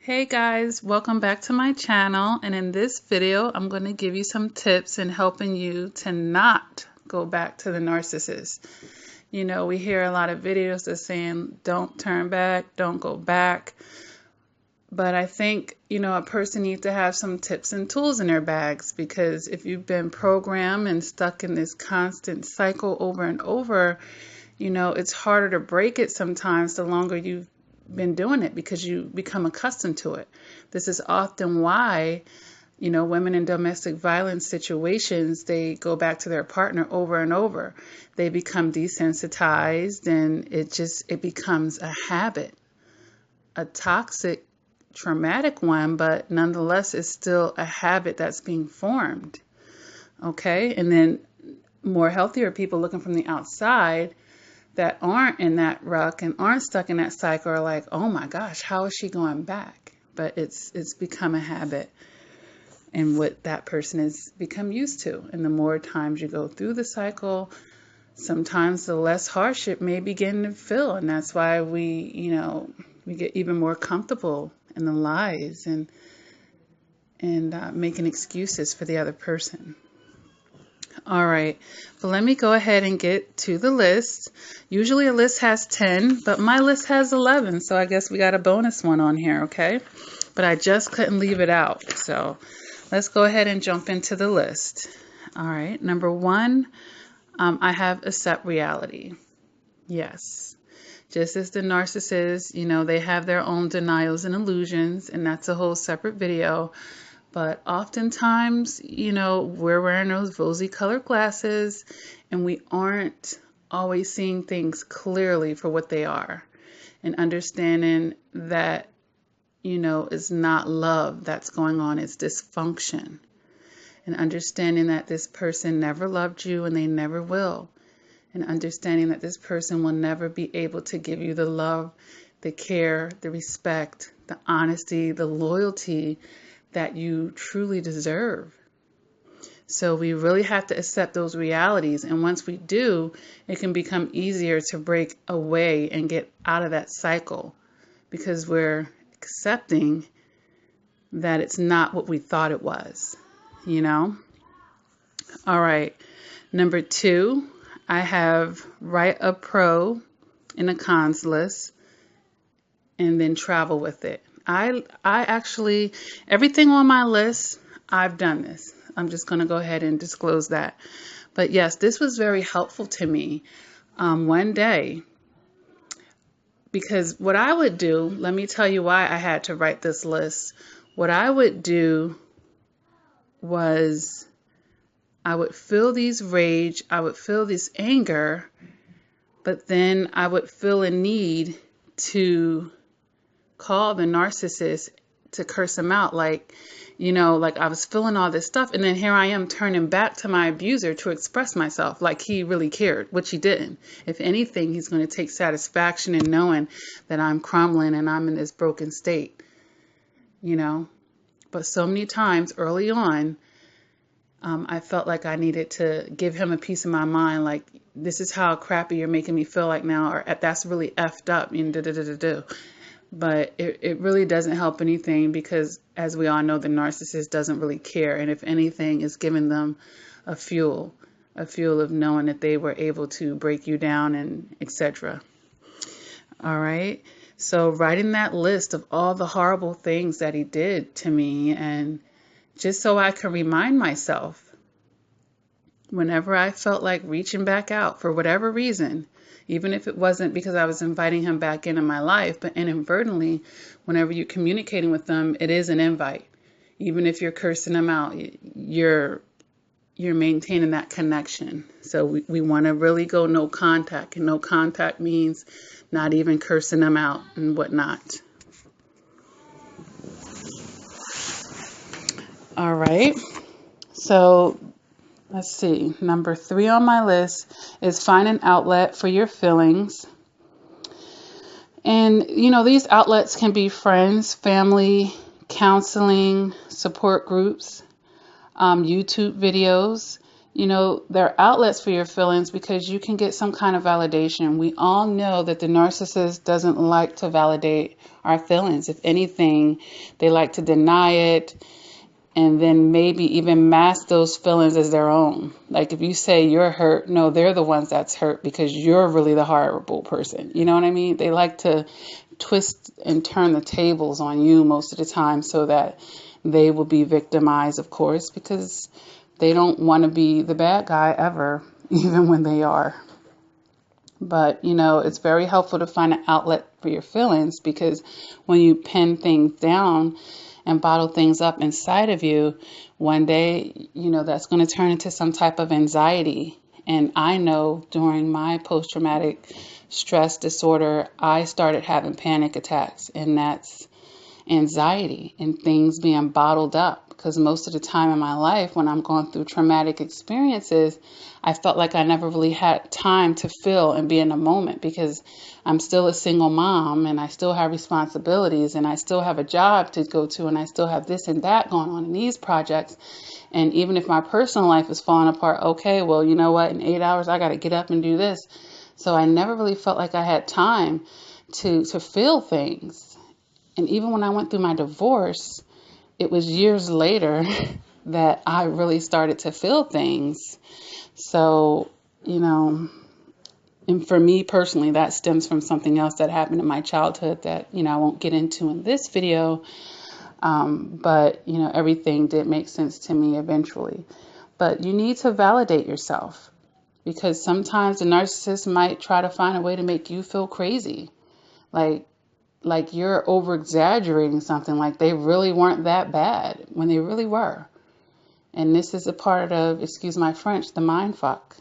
Hey guys, welcome back to my channel, and in this video I'm going to give you some tips in helping you to not go back to the narcissist. You know, we hear a lot of videos that saying don't turn back, don't go back, but I think, a person needs to have some tips and tools in their bags, because if you've been programmed and stuck in this constant cycle over and over, it's harder to break it sometimes the longer you've been doing it, because you become accustomed to it. This is often why, women in domestic violence situations, they go back to their partner over and over. They become desensitized, and it becomes a habit, a toxic, traumatic one, but nonetheless it's still a habit that's being formed. Okay. And then more healthier people looking from the outside that aren't in that ruck and aren't stuck in that cycle are like, oh my gosh, how is she going back? But it's become a habit, and what that person has become used to. And the more times you go through the cycle, sometimes the less hardship may begin to feel. And that's why we get even more comfortable in the lies and making excuses for the other person. All right, but let me go ahead and get to the list. Usually a list has 10, but my list has 11, so I guess we got a bonus one on here, okay? But I just couldn't leave it out, so let's go ahead and jump into the list. All right, number 1, I have accept reality. Yes. Just as the narcissists, they have their own denials and illusions, and that's a whole separate video. But oftentimes, we're wearing those rosy colored glasses, and we aren't always seeing things clearly for what they are, and understanding that, it's not love that's going on, it's dysfunction, and understanding that this person never loved you and they never will. And understanding that this person will never be able to give you the love, the care, the respect, the honesty, the loyalty that you truly deserve. So we really have to accept those realities. And once we do, it can become easier to break away and get out of that cycle, because we're accepting that it's not what we thought it was, All right. Number 2. I have write a pro and a cons list, and then travel with it. I actually, everything on my list, I've done this. I'm just going to go ahead and disclose that. But yes, this was very helpful to me one day, because what I would do, let me tell you why I had to write this list. What I would do was I would feel these rage, I would feel this anger, but then I would feel a need to call the narcissist to curse him out. Like I was feeling all this stuff, and then here I am turning back to my abuser to express myself like he really cared, which he didn't. If anything, he's going to take satisfaction in knowing that I'm crumbling and I'm in this broken state, But so many times early on, I felt like I needed to give him a piece of my mind, like, this is how crappy you're making me feel like now, or that's really effed up, But it really doesn't help anything, because as we all know, the narcissist doesn't really care. And if anything, is giving them a fuel of knowing that they were able to break you down and etc. All right. So writing that list of all the horrible things that he did to me, and just so I can remind myself, whenever I felt like reaching back out for whatever reason, even if it wasn't because I was inviting him back into my life, but inadvertently, whenever you're communicating with them, it is an invite. Even if you're cursing them out, you're maintaining that connection. So we want to really go no contact, and no contact means not even cursing them out and whatnot. All right. So let's see. Number 3 on my list is find an outlet for your feelings. And, these outlets can be friends, family, counseling, support groups, YouTube videos. they're outlets for your feelings because you can get some kind of validation. We all know that the narcissist doesn't like to validate our feelings. If anything, they like to deny it and then maybe even mask those feelings as their own. Like if you say you're hurt, no, they're the ones that's hurt because you're really the horrible person. You know what I mean? They like to twist and turn the tables on you most of the time so that they will be victimized, of course, because they don't want to be the bad guy ever, even when they are. But, it's very helpful to find an outlet for your feelings because when you pen things down and bottle things up inside of you, one day, that's going to turn into some type of anxiety. And I know during my post-traumatic stress disorder, I started having panic attacks, and that's anxiety and things being bottled up. Because most of the time in my life, when I'm going through traumatic experiences, I felt like I never really had time to feel and be in the moment because I'm still a single mom and I still have responsibilities and I still have a job to go to and I still have this and that going on in these projects. And even if my personal life is falling apart, okay, well, you know what? In 8 hours, I got to get up and do this. So I never really felt like I had time to feel things. And even when I went through my divorce, it was years later that I really started to feel things. So, and for me personally, that stems from something else that happened in my childhood that, I won't get into in this video. But, everything did make sense to me eventually. But you need to validate yourself because sometimes the narcissist might try to find a way to make you feel crazy. Like you're over exaggerating something, like they really weren't that bad when they really were. And this is a part of, excuse my French, the mind fuck.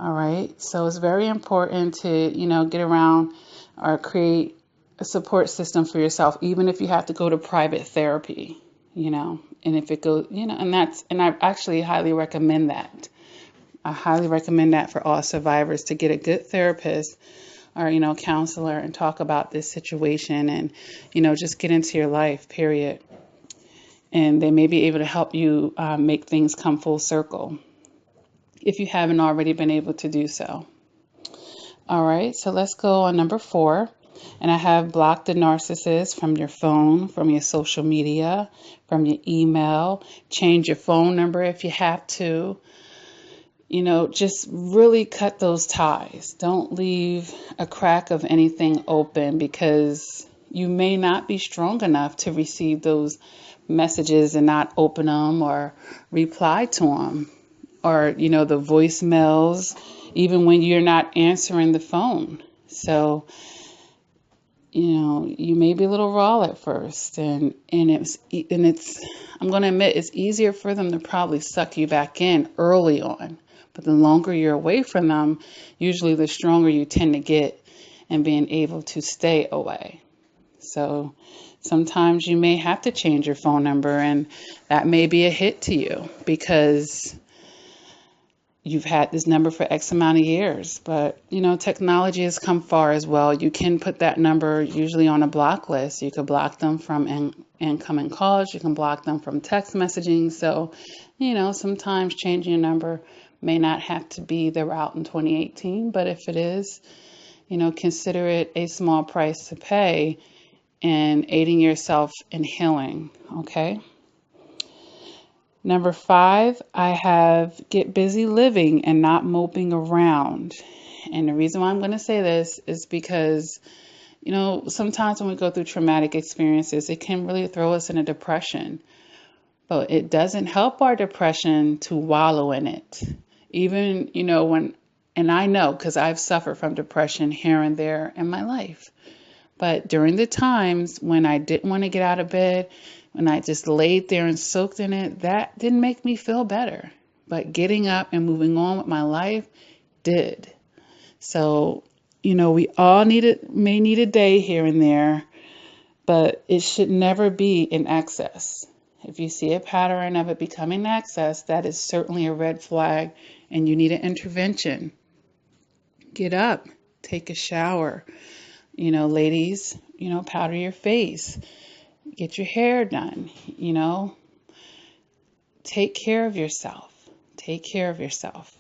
All right. So it's very important to, get around or create a support system for yourself, even if you have to go to private therapy, and if it goes, and I actually highly recommend that. I highly recommend that for all survivors to get a good therapist or, counselor and talk about this situation and, just get into your life, period. And they may be able to help you make things come full circle if you haven't already been able to do so. All right, so let's go on number 4. And I have blocked the narcissist from your phone, from your social media, from your email. Change your phone number if you have to. Just really cut those ties. Don't leave a crack of anything open because you may not be strong enough to receive those messages and not open them or reply to them. Or, the voicemails, even when you're not answering the phone. So, you may be a little raw at first and it's, I'm going to admit, it's easier for them to probably suck you back in early on. But the longer you're away from them, usually the stronger you tend to get in being able to stay away. So sometimes you may have to change your phone number, and that may be a hit to you because you've had this number for X amount of years. But, technology has come far as well. You can put that number usually on a block list. You could block them from incoming calls. You can block them from text messaging. So, sometimes changing your number may not have to be the route in 2018, but if it is, consider it a small price to pay in aiding yourself in healing, okay? Number 5, I have get busy living and not moping around. And the reason why I'm going to say this is because, sometimes when we go through traumatic experiences, it can really throw us in a depression. But it doesn't help our depression to wallow in it. Even, and I know because I've suffered from depression here and there in my life. But during the times when I didn't want to get out of bed, when I just laid there and soaked in it, that didn't make me feel better. But getting up and moving on with my life did. So, we all may need a day here and there, but it should never be in excess. If you see a pattern of it becoming excess, that is certainly a red flag and you need an intervention. Get up, take a shower. Ladies, powder your face. Get your hair done, take care of yourself. Take care of yourself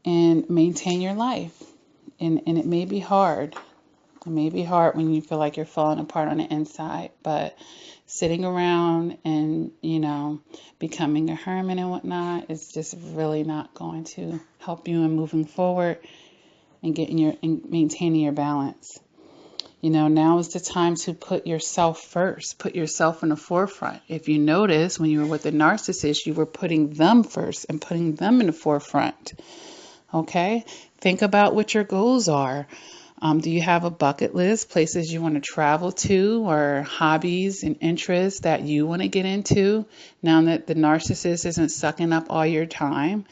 and maintain your life. And it may be hard. It may be hard when you feel like you're falling apart on the inside, but sitting around and, becoming a hermit and whatnot is just really not going to help you in moving forward and maintaining your balance. Now is the time to put yourself first, put yourself in the forefront. If you notice, when you were with the narcissist, you were putting them first and putting them in the forefront. Okay? Think about what your goals are. Do you have a bucket list, places you want to travel to, or hobbies and interests that you want to get into now that the narcissist isn't sucking up all your time?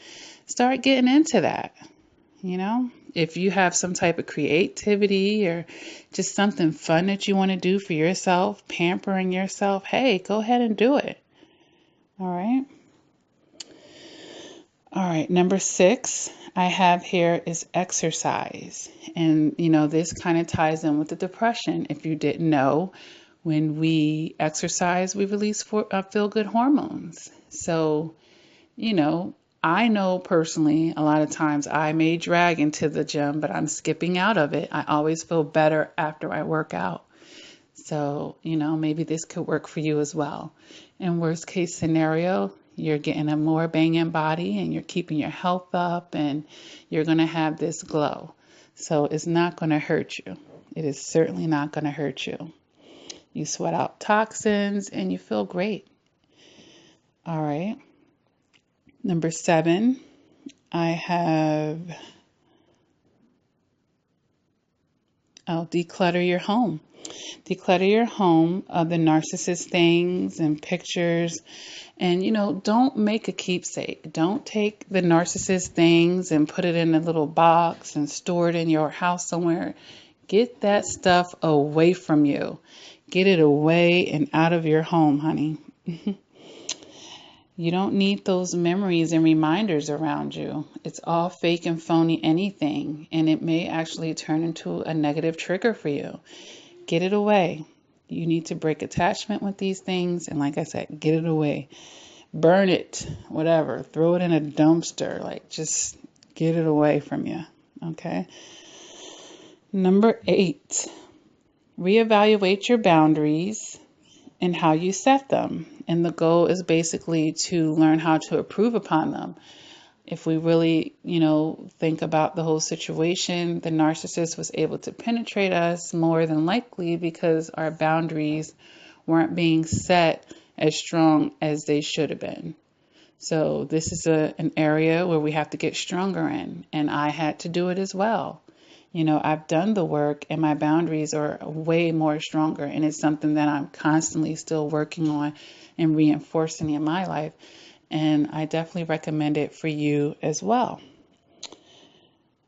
Start getting into that. If you have some type of creativity or just something fun that you want to do for yourself, pampering yourself, hey, go ahead and do it. All right. All right. Number 6 I have here is exercise. And, this kind of ties in with the depression. If you didn't know, when we exercise, we release feel-good hormones. So, I know personally, a lot of times I may drag into the gym, but I'm skipping out of it. I always feel better after I work out. So, maybe this could work for you as well. In worst case scenario, you're getting a more banging body and you're keeping your health up and you're going to have this glow. So it's not going to hurt you. It is certainly not going to hurt you. You sweat out toxins and you feel great. All right. Number 7, I have, declutter your home. Declutter your home of the narcissist things and pictures. And, don't make a keepsake. Don't take the narcissist things and put it in a little box and store it in your house somewhere. Get that stuff away from you. Get it away and out of your home, honey. You don't need those memories and reminders around you. It's all fake and phony anything, and it may actually turn into a negative trigger for you. Get it away. You need to break attachment with these things, and like I said, get it away. Burn it, whatever. Throw it in a dumpster. Just get it away from you, okay? Number 8, reevaluate your boundaries and how you set them. And the goal is basically to learn how to improve upon them. If we really, think about the whole situation, the narcissist was able to penetrate us more than likely because our boundaries weren't being set as strong as they should have been. So this is an area where we have to get stronger in. And I had to do it as well. I've done the work and my boundaries are way more stronger. And it's something that I'm constantly still working on and reinforcing in my life. And I definitely recommend it for you as well.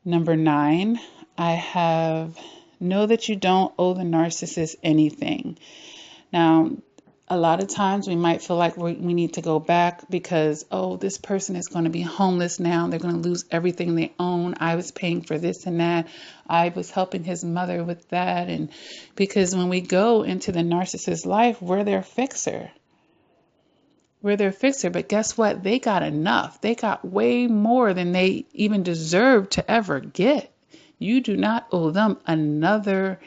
Number 9, I have, know that you don't owe the narcissist anything. Now, a lot of times we might feel like we need to go back because, this person is going to be homeless now. They're going to lose everything they own. I was paying for this and that. I was helping his mother with that. And because when we go into the narcissist's life, we're their fixer. We're their fixer. But guess what? They got enough. They got way more than they even deserve to ever get. You do not owe them another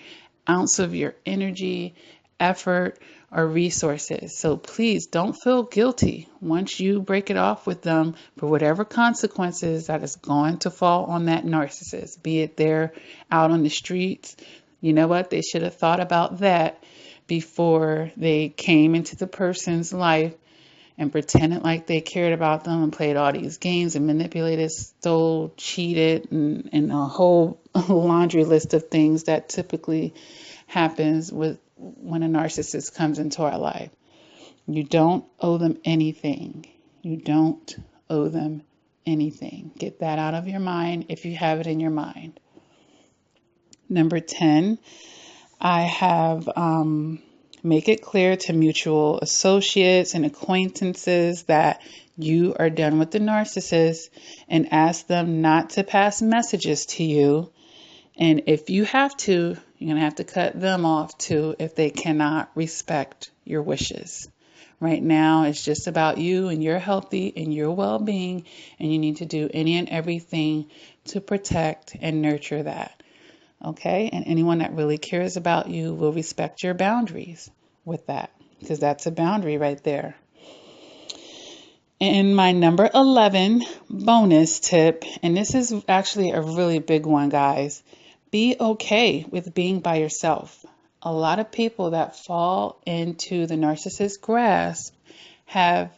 ounce of your energy, effort, or resources. So please don't feel guilty once you break it off with them for whatever consequences that is going to fall on that narcissist, be it they're out on the streets. You know what? They should have thought about that before they came into the person's life and pretended like they cared about them and played all these games and manipulated, stole, cheated, and a whole laundry list of things that typically happens when a narcissist comes into our life. You don't owe them anything. You don't owe them anything. Get that out of your mind if you have it in your mind. Number 10, I have make it clear to mutual associates and acquaintances that you are done with the narcissist and ask them not to pass messages to you. And if you have to, you're going to have to cut them off too if they cannot respect your wishes. Right now, it's just about you and your healthy and your well-being, and you need to do any and everything to protect and nurture that. Okay? And anyone that really cares about you will respect your boundaries with that, because that's a boundary right there. And my number 11 bonus tip, and this is actually a really big one, guys. Be okay with being by yourself. A lot of people that fall into the narcissist grasp have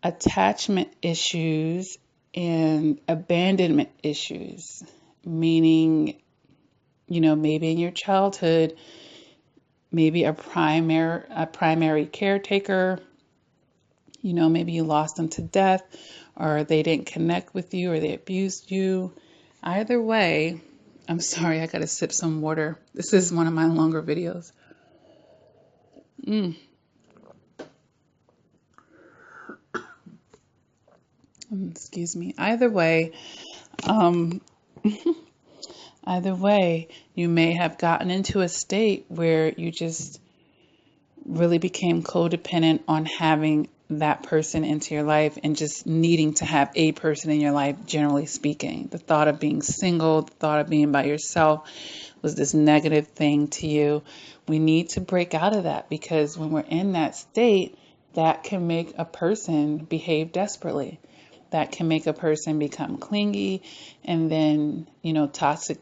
attachment issues and abandonment issues, meaning, maybe in your childhood, maybe a primary caretaker, maybe you lost them to death, or they didn't connect with you, or they abused you. Either way, I'm sorry, I gotta sip some water. This is one of my longer videos. Excuse me. Either way, you may have gotten into a state where you just really became codependent on having that person into your life and just needing to have a person in your life, generally speaking. The thought of being single, the thought of being by yourself was this negative thing to you. We need to break out of that, because when we're in that state, that can make a person behave desperately. That can make a person become clingy, and then, toxic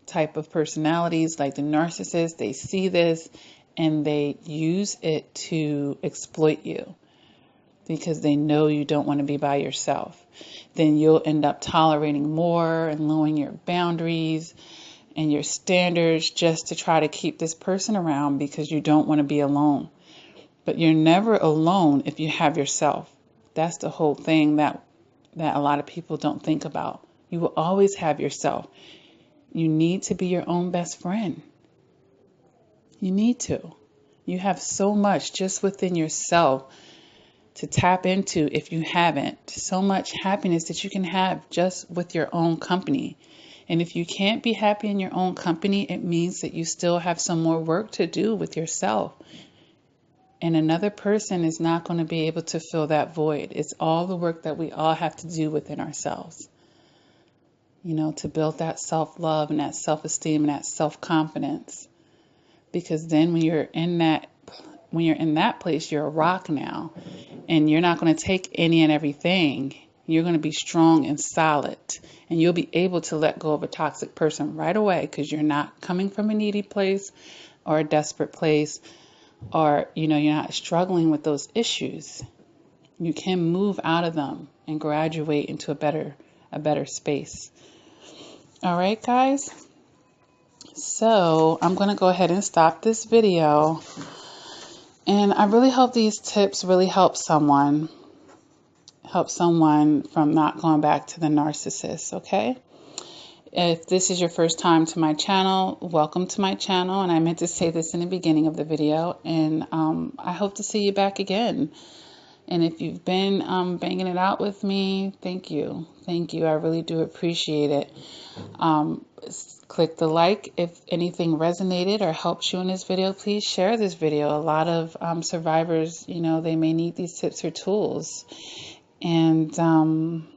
type of personalities like the narcissist, they see this and they use it to exploit you because they know you don't want to be by yourself. Then you'll end up tolerating more and lowering your boundaries and your standards just to try to keep this person around because you don't want to be alone. But you're never alone if you have yourself. That's the whole thing that a lot of people don't think about. You will always have yourself. You need to be your own best friend. You need to. You have so much just within yourself to tap into if you haven't. So much happiness that you can have just with your own company. And if you can't be happy in your own company, it means that you still have some more work to do with yourself. And another person is not going to be able to fill that void. It's all the work that we all have to do within ourselves, to build that self-love and that self-esteem and that self-confidence. Because then when you're in that place, you're a rock now, and you're not going to take any and everything. You're going to be strong and solid, and you'll be able to let go of a toxic person right away because you're not coming from a needy place or a desperate place, or, you're not struggling with those issues. You can move out of them and graduate into a better space. All right, guys. So I'm going to go ahead and stop this video. And I really hope these tips really help someone from not going back to the narcissist, okay? If this is your first time to my channel, welcome to my channel. And I meant to say this in the beginning of the video. And I hope to see you back again. And if you've been banging it out with me, thank you. Thank you. I really do appreciate it. Click the like if anything resonated or helps you in this video. Please share this video. A lot of survivors, they may need these tips or tools. And I'm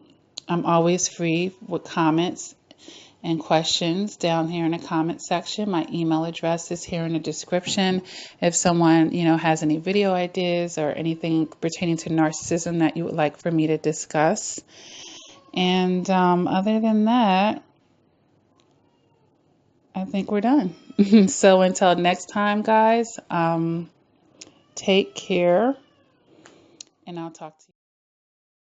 always free with comments and questions down here in the comment section. My email address is here in the description. If someone, has any video ideas or anything pertaining to narcissism that you would like for me to discuss. And other than that, I think we're done. So until next time, guys, take care, and I'll talk to you.